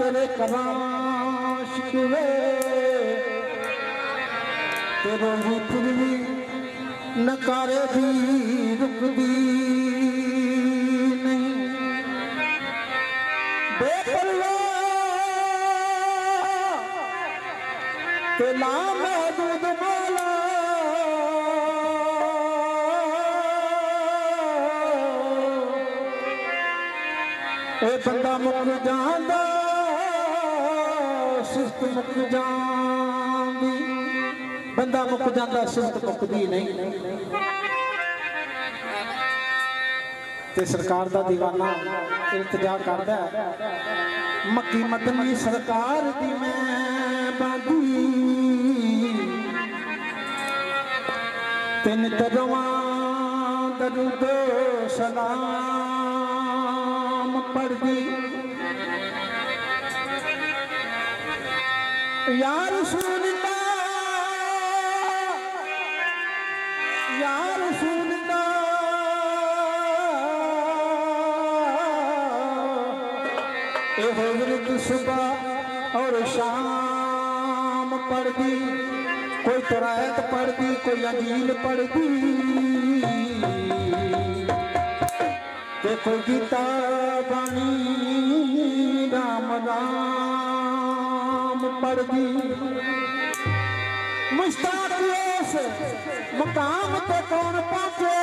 तेरे कलाश वे तेरे भी फिर भी नकारे भी रुकदी नहीं तेला महदूद मौला ए बंदा मुक जांदा सिफ्त मुक जांदी बंदा मुक जांदा सिफ्त मुकदी नहीं ते सरकार दा दीवाना इल्तिजा करदा मक्की मदनी सरकार दी मैं बांधी तिन तरवा दरूद सलाम पढ़ दी या रसूलल्लाह या रसूलल्लाह ए हज़रत सुबह और शाम पढ़ दी कोई तरायत पढ़ दी कोई अंजील पढ़ दी कोई गीता बानी राम राम पढ़ दी मुश्ताक उस मुकाम पे कौन पहुंचे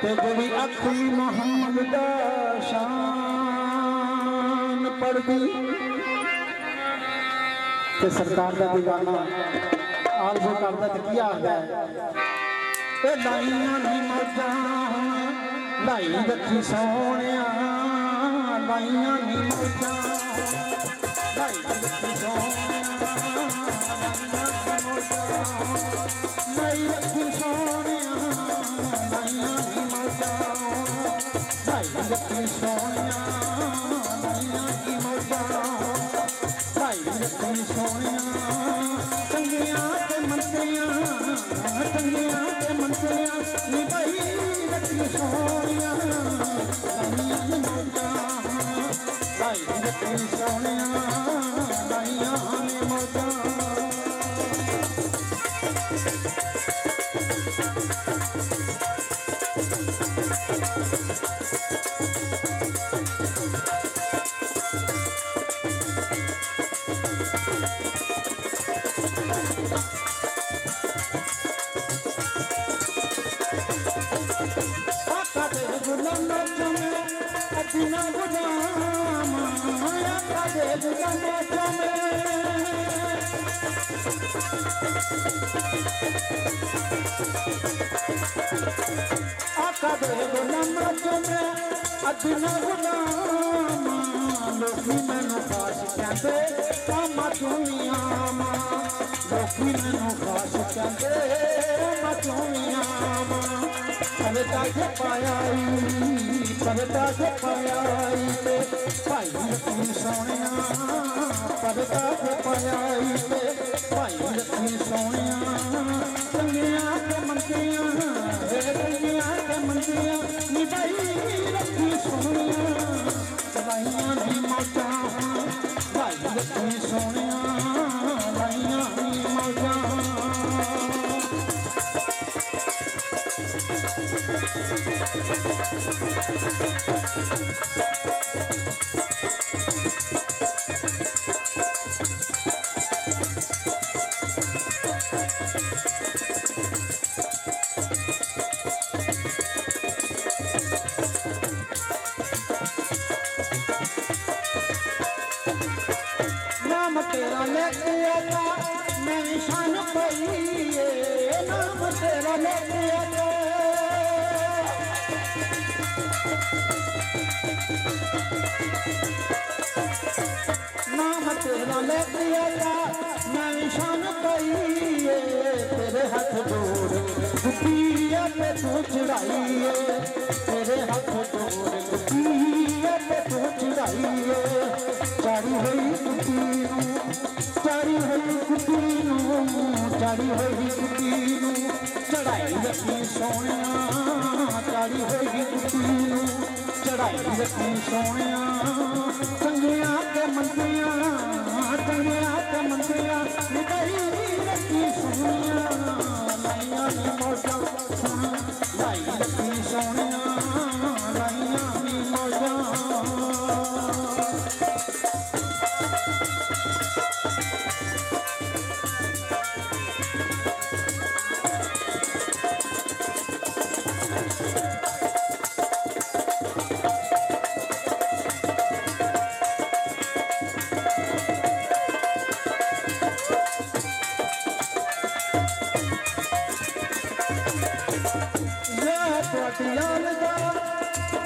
ते जड़ी अखी मोहम्मद दा शान पढ़ दी ते सरकार दा दीवाना आलजो करदा ते की आखदा ए लाइयां नी मौजां लाई रखी सोहणिया लाइयां नी मौजां लाई रखी सोहणिया लाई रखी सोहणिया लाइयां नी मौजां लाई रखी सोहणिया लाइयां नी मौजां लाई रखी सोहणिया चंगियां ते मंत्रियां चंगियां ते मंत्रियां नी भाई रखी सोहणिया लाइयां नी मौजां लाई रखी सोहणिया लाइयां नी मौजां बिना गुलाम आका दे गुलाम आका दे गुलाम चुमे बिना गुलाम लोकी मैनू खास कहते कामा चूमिया लोकी मैनू खास कहते कामा चूमिया परदा के पायाई परदा के पायाई ते भाई रखी सोहणिया परदा के पायाई ते भाई रखी सोहणिया चंगियां ते मंदियां चंगियां ते मंदियां नी भाई रखी सोहणिया लाइयां नी मौजां भाई रखी सोहणिया लाइयां नी मौजां नाम तेरा लेके आया मैं निशान पाई नाम तेरा लेके आया नाम तेरा लेके आया मैं निशान पाई तेरे हाथ जोड़ गुटिया पे तू चढ़ाई तेरे हाथ जोड़ गुटिया पे तू चढ़ाई चारी हुई गुटी चारी हुई गुटी चारी हुई गुटी चढ़ाई रखी सोहणिया चारी हुई गुटी चढ़ाई रखी सोनिया चंगिया के मंदिया चंगिया के मंदिया निकाई रखी सोनिया लाइया नी मौजा लाई रखी सोनिया लाइया नी मौजा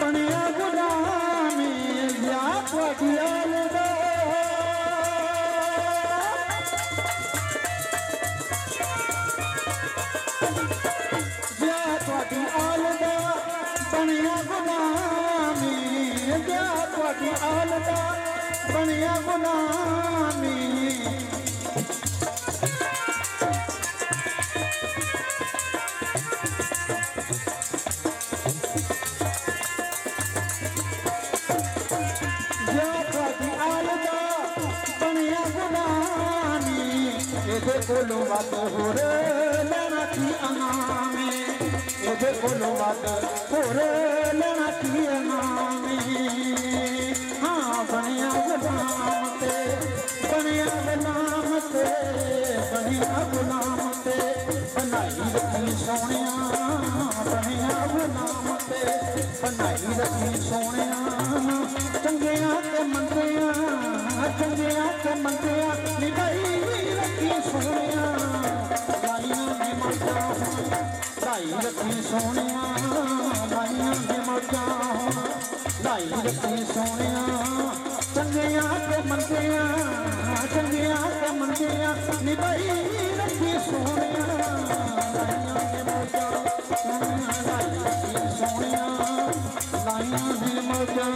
बनिया गुलामी या पटियाल बनिया गुलामी या पटियाल बनिया गुलामी कोलो बात हो रे लेना की अनामी ये कोलो बात हो रे लेना की अनामी हाँ बनिया गुलाम ते बनिया गुलाम ते बनिया गुलाम ते बनाई रखी सोनिया बनिया गुलाम ते बनाई रखी सोनिया चंगिया के मंदिया चंगिया के मंदिया निभाई रखी सोनिया लाइया दी मौजा लाई रखी सोनिया लाइया दी मौजा लाई रखी सोनिया चंगिया के मंदिया निभाई रखी सोनिया लाइया दी मौजा लाई रखी सोनिया लाइया दी मौजा